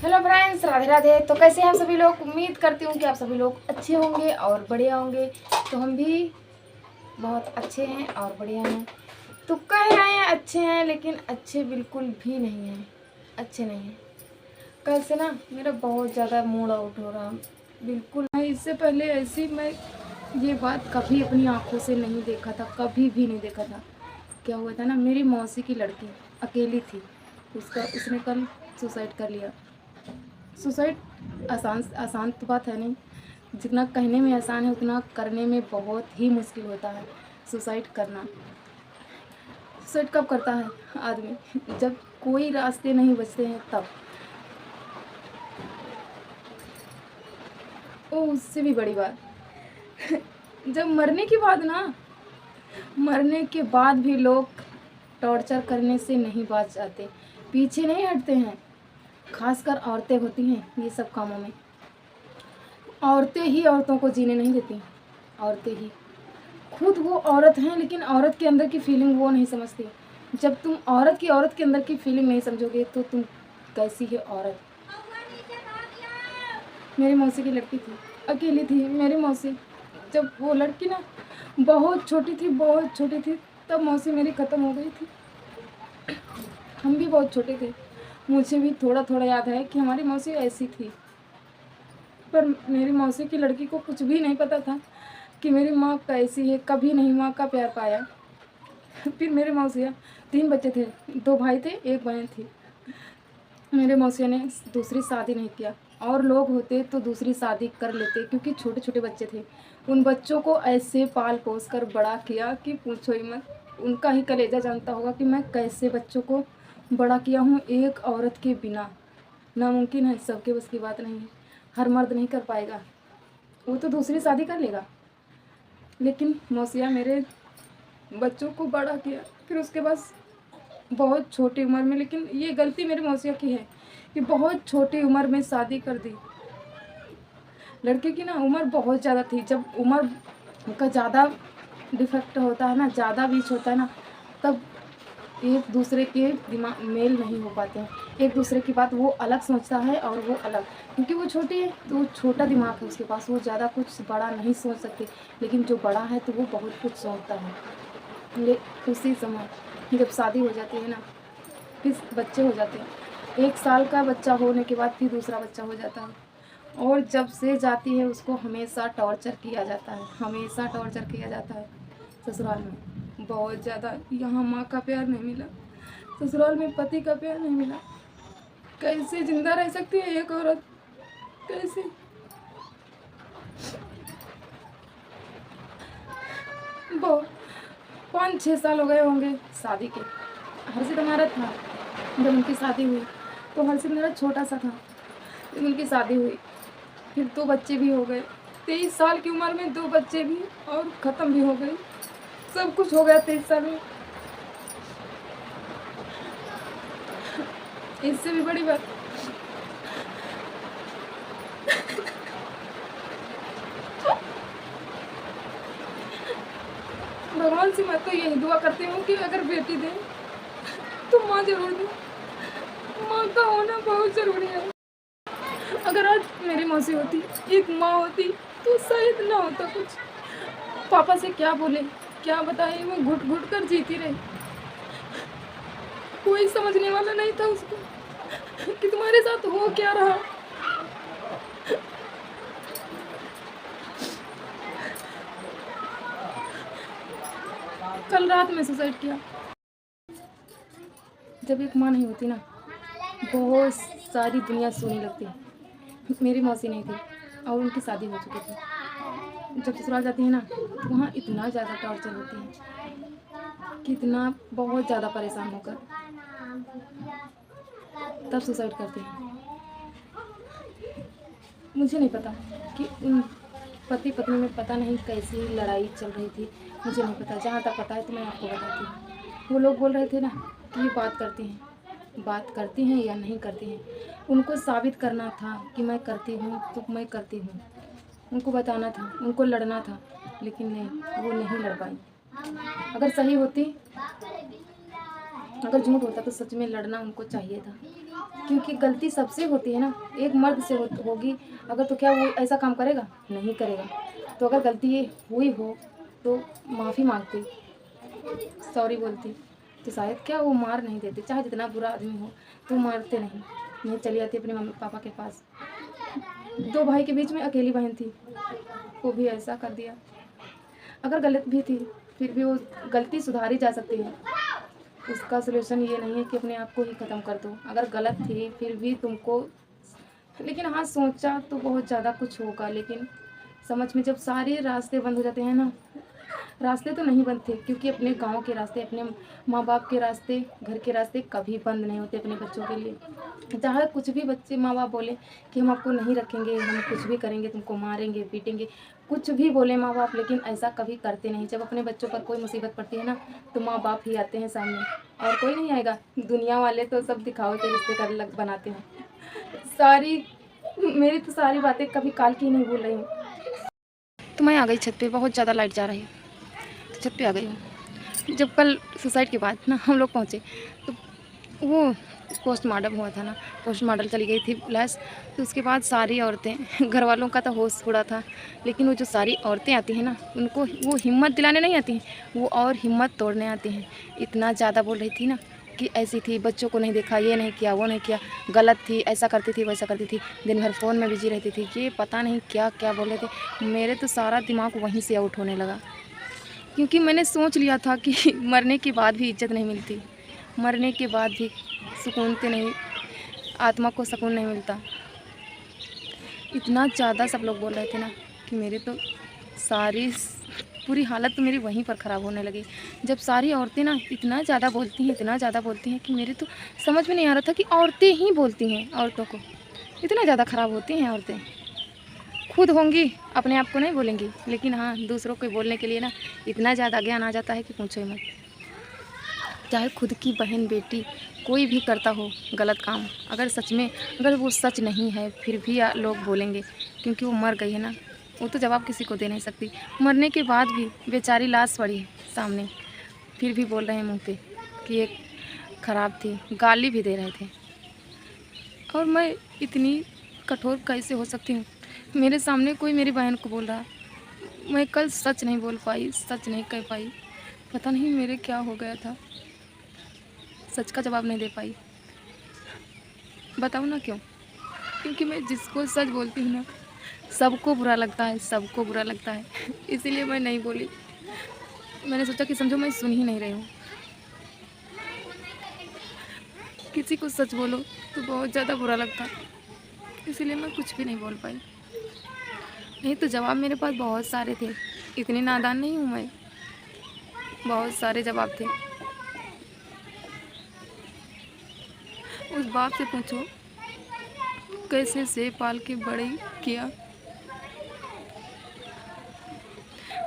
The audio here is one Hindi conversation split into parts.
Hello friends, Radhe Radhe. तो कैसे हैं आप सभी लोग? उम्मीद करती हूँ कि आप सभी लोग अच्छे होंगे और बढ़िया होंगे। तो हम भी बहुत अच्छे हैं और बढ़िया हैं। तो कह रहे हैं अच्छे हैं, लेकिन अच्छे बिल्कुल भी नहीं हैं, अच्छे नहीं हैं। कल से ना मेरा बहुत ज़्यादा मूड आउट हो रहा, बिल्कुल। मैं इससे पहले ऐसी मैं ये बात कभी अपनी आँखों से नहीं देखा था, कभी भी नहीं देखा था। क्या हुआ था ना, मेरी मौसी की लड़की अकेली थी, उसने कल सुसाइड कर लिया। सुसाइड आसान तो बात है नहीं, जितना कहने में आसान है उतना करने में बहुत ही मुश्किल होता है। सुसाइड करना, सुसाइड कब करता है आदमी? जब कोई रास्ते नहीं बचते हैं तब। ओ, उससे भी बड़ी बात जब मरने के बाद ना, मरने के बाद भी लोग टॉर्चर करने से नहीं बच जाते, पीछे नहीं हटते हैं। खासकर औरतें होती हैं ये सब कामों में। औरतें ही औरतों को जीने नहीं देती, औरतें ही। खुद वो औरत हैं, लेकिन औरत के अंदर की फीलिंग वो नहीं समझती। जब तुम औरत के अंदर की फीलिंग नहीं समझोगे तो तुम कैसी है औरत? मेरी मौसी की लड़की थी, अकेली थी मेरी मौसी। जब वो लड़की ना बहुत छोटी थी, बहुत छोटी थी, तब मौसी मेरी ख़त्म हो गई थी। हम भी बहुत छोटे थे, मुझे भी थोड़ा थोड़ा याद है कि हमारी मौसी ऐसी थी। पर मेरी मौसी की लड़की को कुछ भी नहीं पता था कि मेरी माँ कैसी है, कभी नहीं माँ का प्यार पाया। फिर मेरे मौसिया 3 बच्चे थे, 2 भाई थे, 1 बहन थी। मेरे मौसिया ने दूसरी शादी नहीं किया, और लोग होते तो दूसरी शादी कर लेते, क्योंकि छोटे छोटे बच्चे थे। उन बच्चों को ऐसे पाल पोस कर बड़ा किया कि पूछो ही मत। उनका ही कलेजा जानता होगा कि मैं कैसे बच्चों को बड़ा किया हूँ एक औरत के बिना। नामुमकिन है, सबके बस की बात नहीं है, हर मर्द नहीं कर पाएगा, वो तो दूसरी शादी कर लेगा। लेकिन मौसिया मेरे बच्चों को बड़ा किया। फिर उसके बाद बहुत छोटी उम्र में, लेकिन ये गलती मेरे मौसिया की है कि बहुत छोटी उम्र में शादी कर दी। लड़के की ना उम्र बहुत ज़्यादा थी। जब उम्र का ज़्यादा डिफेक्ट होता है ना, ज़्यादा बीच होता है ना, तब एक दूसरे के दिमाग मेल नहीं हो पाते हैं। एक दूसरे की बात वो अलग सोचता है और वो अलग, क्योंकि वो छोटी है तो वो छोटा दिमाग है उसके पास, वो ज़्यादा कुछ बड़ा नहीं सोच सकती। लेकिन जो बड़ा है तो वो बहुत कुछ सोचता है। उसी समय जब शादी हो जाती है ना, फिर बच्चे हो जाते हैं। 1 साल का बच्चा होने के बाद फिर दूसरा बच्चा हो जाता है। और जब से जाती है उसको हमेशा टॉर्चर किया जाता है, हमेशा टॉर्चर किया जाता है। ससुराल में बहुत ज़्यादा, यहाँ माँ का प्यार नहीं मिला, ससुराल में पति का प्यार नहीं मिला। कैसे जिंदा रह सकती है एक औरत? कैसे? बहुत 5-6 साल हो गए होंगे शादी के। हर्षित हमारा था जब उनकी शादी हुई, तो हर्षित मेरा छोटा सा था जब उनकी शादी हुई। फिर 2 बच्चे भी हो गए, 23 साल की उम्र में 2 बच्चे भी, और ख़त्म भी हो गई। सब कुछ हो गया 23 साल में। इससे भी बड़ी बात, भगवान से मैं तो यही दुआ करती हूँ कि अगर बेटी दे तो माँ जरूर दे। माँ का होना बहुत ज़रूरी है। अगर आज मेरी मौसी होती, एक माँ होती, तो शायद ना होता कुछ। पापा से क्या बोले, क्या बताए, वो घुट घुट कर जीती रही। कोई समझने वाला नहीं था उसको कि तुम्हारे साथ हो क्या रहा। कल रात में सुसाइड किया। जब एक माँ नहीं होती ना, बहुत सारी दुनिया सोने लगती है। मेरी मौसी नहीं थी और उनकी शादी हो चुकी थी। जब ससुराल जाती है ना, तो वहाँ इतना ज़्यादा टॉर्चर होती है कि इतना बहुत ज़्यादा परेशान होकर तब सुसाइड करती है। मुझे नहीं पता कि उन पति पत्नी में पता नहीं कैसी लड़ाई चल रही थी, मुझे नहीं पता। जहाँ तक पता है तो मैं आपको बताती हूँ। वो लोग बोल रहे थे ना कि ये बात करती हैं या नहीं करती हैं। उनको साबित करना था कि मैं करती हूँ तो मैं करती हूँ, उनको बताना था, उनको लड़ना था, लेकिन नहीं, वो नहीं लड़ पाई। अगर सही होती अगर झूठ होता तो सच में लड़ना उनको चाहिए था, क्योंकि गलती सबसे होती है ना, एक मर्द से होगी अगर, तो क्या वो ऐसा काम करेगा? नहीं करेगा। तो अगर गलती ये हुई हो तो माफ़ी मांगती, सॉरी बोलती, तो शायद क्या वो मार नहीं देते। चाहे जितना बुरा आदमी हो तो मारते नहीं। मैं चली जाती अपने मम्मी पापा के पास। 2 भाई के बीच में अकेली बहन थी, वो भी ऐसा कर दिया। अगर गलत भी थी फिर भी वो गलती सुधारी जा सकती है। उसका सलूशन ये नहीं है कि अपने आप को ही ख़त्म कर दो। अगर गलत थी फिर भी तुमको, लेकिन हाँ सोचा तो बहुत ज़्यादा कुछ होगा, लेकिन समझ में जब सारे रास्ते बंद हो जाते हैं ना, रास्ते तो नहीं बंद थे, क्योंकि अपने गांव के रास्ते, अपने माँ बाप के रास्ते, घर के रास्ते कभी बंद नहीं होते अपने बच्चों के लिए। चाहे कुछ भी बच्चे माँ बाप बोले कि हम आपको नहीं रखेंगे, हम कुछ भी करेंगे, तुमको मारेंगे पीटेंगे, कुछ भी बोले माँ बाप, लेकिन ऐसा कभी करते नहीं। जब अपने बच्चों पर कोई मुसीबत पड़ती है ना, तो माँ बाप ही आते हैं सामने, और कोई नहीं आएगा। दुनिया वाले तो सब दिखावे के रिश्ते कर लग बनाते हैं। सारी मेरी तो सारी बातें कभी काल की नहीं भूल रही हूँ। तो मैं आ गई छत पे, बहुत ज़्यादा लाइट जा रही है तो छत पे आ गई हूँ। जब कल सुसाइड के बाद ना हम लोग पहुँचे तो वो पोस्टमार्टम हुआ था ना, पोस्टमार्टम चली गई थी लाश। तो उसके बाद सारी औरतें, घर वालों का तो होश उड़ा था, लेकिन वो जो सारी औरतें आती हैं ना, उनको वो हिम्मत दिलाने नहीं आती हैं, वो और हिम्मत तोड़ने आती हैं। इतना ज़्यादा बोल रही थी ना कि ऐसी थी, बच्चों को नहीं देखा, ये नहीं किया, वो नहीं किया, गलत थी, ऐसा करती थी, वैसा करती थी, दिन भर फ़ोन में बिजी रहती थी, ये पता नहीं क्या क्या बोल रहे थे। मेरे तो सारा दिमाग वहीं से आउट होने लगा, क्योंकि मैंने सोच लिया था कि मरने के बाद भी इज्जत नहीं मिलती, मरने के बाद भी सुकून तो नहीं, आत्मा को सुकून नहीं मिलता। इतना ज़्यादा सब लोग बोल रहे थे ना कि मेरे तो सारी पूरी हालत तो मेरी वहीं पर ख़राब होने लगी। जब सारी औरतें ना इतना ज़्यादा बोलती हैं, इतना ज़्यादा बोलती हैं कि मेरे तो समझ में नहीं आ रहा था कि औरतें ही बोलती हैं, औरतों को इतना ज़्यादा ख़राब होती हैं औरतें। खुद होंगी अपने आप को नहीं बोलेंगी, लेकिन हाँ दूसरों को बोलने के लिए ना इतना ज़्यादा ज्ञान आ जाता है कि पूछो ही मत। चाहे खुद की बहन बेटी कोई भी करता हो गलत काम, अगर सच में अगर वो सच नहीं है फिर भी लोग बोलेंगे, क्योंकि वो मर गई है ना, वो तो जवाब किसी को दे नहीं सकती। मरने के बाद भी बेचारी लाश पड़ी है सामने, फिर भी बोल रहे हैं मुँह पे कि ये ख़राब थी, गाली भी दे रहे थे। और मैं इतनी कठोर कैसे हो सकती हूँ? मेरे सामने कोई मेरी बहन को बोल रहा है, मैं कल सच नहीं बोल पाई, सच नहीं कह पाई, पता नहीं मेरे क्या हो गया था, सच का जवाब नहीं दे पाई। बताऊँ ना क्यों? क्योंकि मैं जिसको सच बोलती हूँ ना, सबको बुरा लगता है, सबको बुरा लगता है। इसीलिए मैं नहीं बोली। मैंने सोचा कि समझो मैं सुन ही नहीं रही हूँ। किसी को सच बोलो तो बहुत ज़्यादा बुरा लगता है, इसीलिए मैं कुछ भी नहीं बोल पाई। नहीं तो जवाब मेरे पास बहुत सारे थे, इतनी नादान नहीं हूँ मैं, बहुत सारे जवाब थे। उस बाप से पूछो कैसे से पाल के बड़े किया।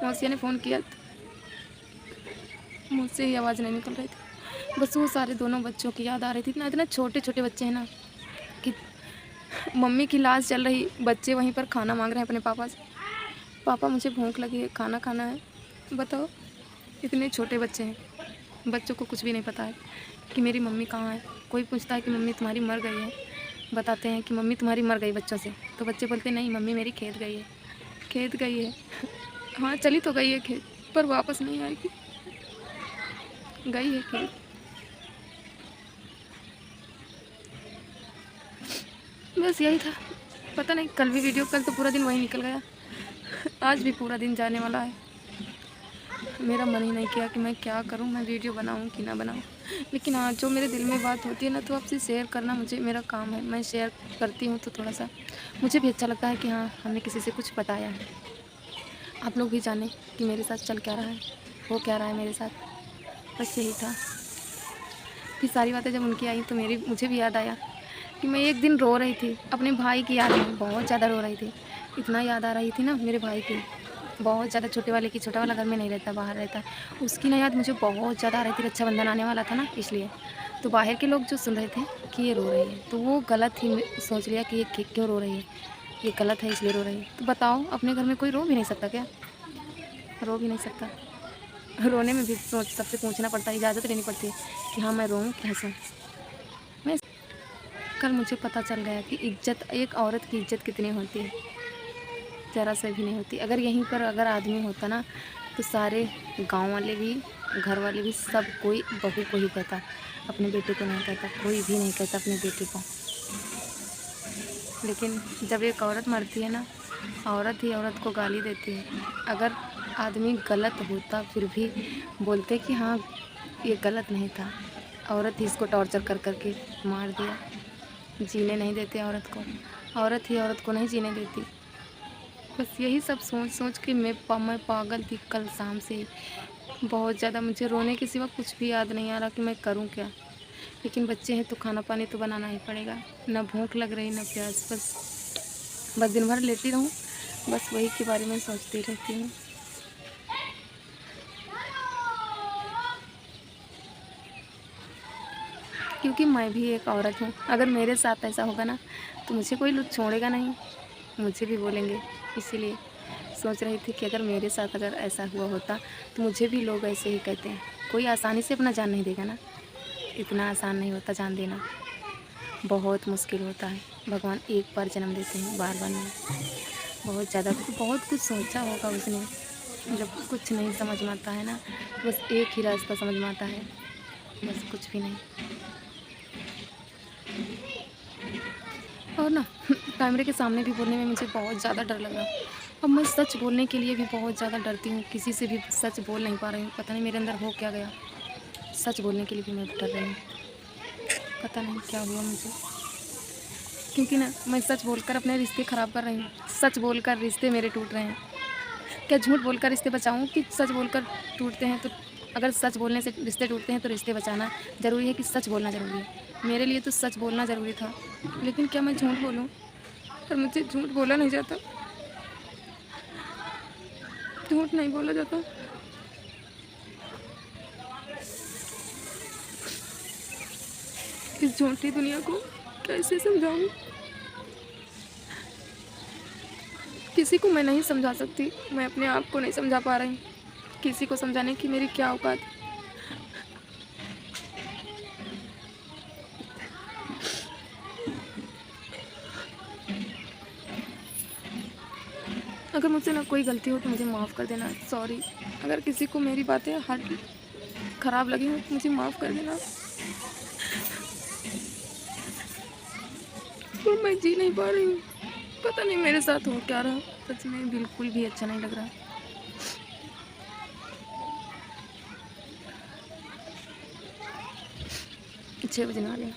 मौसिया ने फ़ोन किया, मुझसे ही आवाज़ नहीं निकल रही थी, बस वो सारे दोनों बच्चों की याद आ रही थी। इतना इतना छोटे छोटे बच्चे हैं ना कि मम्मी की लाश चल रही, बच्चे वहीं पर खाना मांग रहे हैं अपने पापा से, पापा मुझे भूख लगी है, खाना खाना है। बताओ, इतने छोटे बच्चे हैं, बच्चों को कुछ भी नहीं पता है कि मेरी मम्मी कहाँ है। कोई पूछता है कि मम्मी तुम्हारी मर गई है, बताते हैं कि मम्मी तुम्हारी मर गई बच्चों से, तो बच्चे बोलते नहीं मम्मी मेरी खेत गई है, खेत गई है। हाँ चली तो गई है खेत, पर वापस नहीं आएगी, गई है खेत। बस यही था, पता नहीं कल भी वीडियो, कल तो पूरा दिन वही निकल गया, आज भी पूरा दिन जाने वाला है। मेरा मन ही नहीं किया कि मैं क्या करूं, मैं वीडियो बनाऊं कि ना बनाऊं, लेकिन हाँ जो मेरे दिल में बात होती है ना तो आपसे शेयर करना मुझे मेरा काम है। मैं शेयर करती हूँ तो थोड़ा सा मुझे भी अच्छा लगता है कि हाँ हमने किसी से कुछ बताया है, आप लोग भी जाने कि मेरे साथ चल क्या रहा है, हो क्या रहा है मेरे साथ। बस यही था। फिर सारी बातें जब उनकी आई तो मुझे भी याद आया कि मैं एक दिन रो रही थी, अपने भाई की याद में बहुत ज़्यादा रो रही थी। इतना याद आ रही थी ना मेरे भाई की, बहुत ज़्यादा, छोटे वाले की। छोटा वाला घर में नहीं रहता, बाहर रहता है। उसकी ना याद मुझे बहुत ज़्यादा आ रही थी, रक्षाबंधन आने वाला था ना इसलिए। तो बाहर के लोग जो सुन रहे थे कि ये रो रही है, तो वो गलत ही सोच लिया कि ये क्यों रो रही है, ये गलत है इसलिए रो रही है। तो बताओ अपने घर में कोई रो भी नहीं सकता क्या? रो भी नहीं सकता। रोने में भी सबसे पूछना पड़ता है, इजाज़त लेनी पड़ती है कि हाँ मैं रोऊँ कि हंसूँ। मैं कल मुझे पता चल गया कि इज़्ज़त, एक औरत की इज़्ज़त कितनी होती है, ज़रा से भी नहीं होती। अगर यहीं पर अगर आदमी होता ना तो सारे गांव वाले भी, घर वाले भी, सब कोई बहू को ही कहता, अपने बेटे को नहीं कहता, कोई भी नहीं कहता अपने बेटे को। लेकिन जब एक औरत मरती है ना, औरत ही औरत को गाली देती है। अगर आदमी गलत होता फिर भी बोलते कि हाँ ये गलत नहीं था, औरत ही इसको टॉर्चर कर कर के मार दिया, जीने नहीं देते औरत को, औरत ही औरत को नहीं जीने देती। बस यही सब सोच सोच के मैं पागल थी कल शाम से। बहुत ज़्यादा मुझे रोने के सिवा कुछ भी याद नहीं आ रहा कि मैं करूं क्या। लेकिन बच्चे हैं तो खाना पानी तो बनाना ही पड़ेगा, ना भूख लग रही ना प्यास। बस दिन भर लेटी रहूं, बस वही के बारे में सोचती रहती हूँ। क्योंकि मैं भी एक औरत हूँ। अगर मेरे साथ ऐसा होगा ना तो मुझे कोई लोग छोड़ेगा नहीं, मुझे भी बोलेंगे। इसीलिए सोच रही थी कि अगर मेरे साथ अगर ऐसा हुआ होता तो मुझे भी लोग ऐसे ही कहते हैं। कोई आसानी से अपना जान नहीं देगा ना, इतना आसान नहीं होता जान देना, बहुत मुश्किल होता है। भगवान एक बार जन्म देते हैं, बार बार नहीं। बहुत ज़्यादा, बहुत कुछ सोचा होगा उसने। जब कुछ नहीं समझ में आता है ना, बस एक ही रास्ता समझ में आता है, बस कुछ भी नहीं। और ना कैमरे के सामने भी बोलने में मुझे बहुत ज़्यादा डर लग रहा है। अब मैं सच बोलने के लिए भी बहुत ज़्यादा डरती हूँ, किसी से भी सच बोल नहीं पा रही हूँ। पता नहीं मेरे अंदर हो क्या गया, सच बोलने के लिए भी मैं डर रही हूँ। पता नहीं क्या हुआ मुझे, क्योंकि ना मैं सच बोलकर अपने रिश्ते ख़राब कर रही हूँ। सच बोलकर रिश्ते मेरे टूट रहे हैं। क्या झूठ बोलकर रिश्ते बचाऊँ कि सच बोलकर टूटते हैं? तो अगर सच बोलने से रिश्ते टूटते हैं तो रिश्ते बचाना ज़रूरी है कि सच बोलना ज़रूरी है? मेरे लिए तो सच बोलना ज़रूरी था, लेकिन क्या मैं झूठ बोलूँ? पर मुझे झूठ बोला नहीं जाता, झूठ नहीं बोला जाता। इस झूठी दुनिया को कैसे समझाऊँ? किसी को मैं नहीं समझा सकती, मैं अपने आप को नहीं समझा पा रही। किसी को समझाने की मेरी क्या औकात। अगर मुझसे ना कोई गलती हो तो मुझे माफ़ कर देना, सॉरी। अगर किसी को मेरी बातें हर ख़राब लगी हो तो मुझे माफ़ कर देना। और मैं जी नहीं पा रही हूँ, पता नहीं मेरे साथ हो क्या रहा। सच में बिल्कुल भी अच्छा नहीं लग रहा। 6 बजने वाले हैं।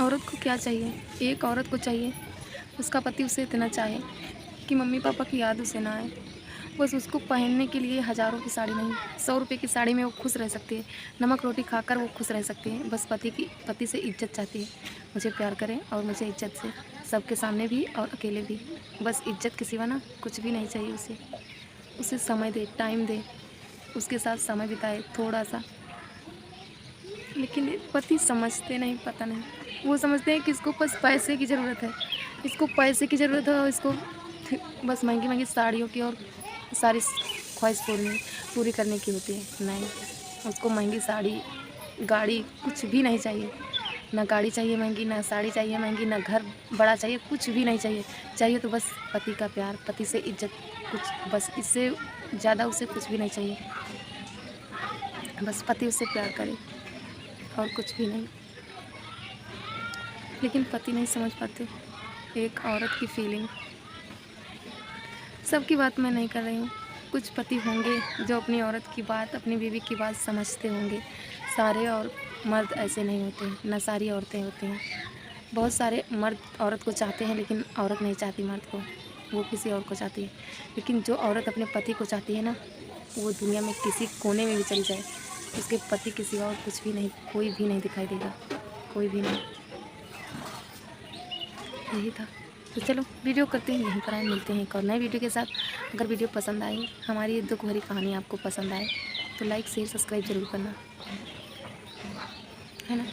औरत को क्या चाहिए? एक औरत को चाहिए उसका पति उसे इतना चाहे कि मम्मी पापा की याद उसे ना आए। बस उसको पहनने के लिए हज़ारों की साड़ी नहीं, 100 रुपये की साड़ी में वो खुश रह सकती है। नमक रोटी खाकर वो खुश रह सकती है। बस पति से इज्जत चाहती है। मुझे प्यार करे और मुझे इज्जत से, सबके सामने भी और अकेले भी। बस इज्जत के सिवा ना कुछ भी नहीं चाहिए उसे। उसे समय दे, टाइम दे, उसके साथ समय बिताए थोड़ा सा। लेकिन ये पति समझते नहीं, पता नहीं। वो समझते हैं कि इसको बस पैसे की ज़रूरत है, इसको पैसे की ज़रूरत है और इसको बस महंगी महंगी साड़ियों की और सारी ख्वाहिश पूरी करने की होती है। नहीं, उसको महंगी साड़ी, गाड़ी कुछ भी नहीं चाहिए। ना गाड़ी चाहिए महंगी, ना साड़ी चाहिए महंगी, ना घर बड़ा चाहिए, कुछ भी नहीं चाहिए। चाहिए तो बस पति का प्यार, पति से इज्जत, कुछ बस इससे ज़्यादा उसे कुछ भी नहीं चाहिए। बस पति उससे प्यार करे और कुछ भी नहीं। लेकिन पति नहीं समझ पाते एक औरत की फीलिंग। सबकी बात मैं नहीं कर रही हूँ, कुछ पति होंगे जो अपनी औरत की बात, अपनी बीवी की बात समझते होंगे। सारे और मर्द ऐसे नहीं होते, ना सारी औरतें होती हैं। बहुत सारे मर्द औरत को चाहते हैं लेकिन औरत नहीं चाहती मर्द को, वो किसी और को चाहती है। लेकिन जो औरत अपने पति को चाहती है ना, वो दुनिया में किसी कोने में भी चली जाए, उसके पति के सिवा और कुछ भी नहीं, कोई भी नहीं दिखाई देगा, कोई भी नहीं। यही था। तो चलो वीडियो करते हैं यहीं पर, आए मिलते हैं एक और नए वीडियो के साथ। अगर वीडियो पसंद आए, हमारी ये दुख भरी कहानी आपको पसंद आए तो लाइक शेयर सब्सक्राइब ज़रूर करना, है ना।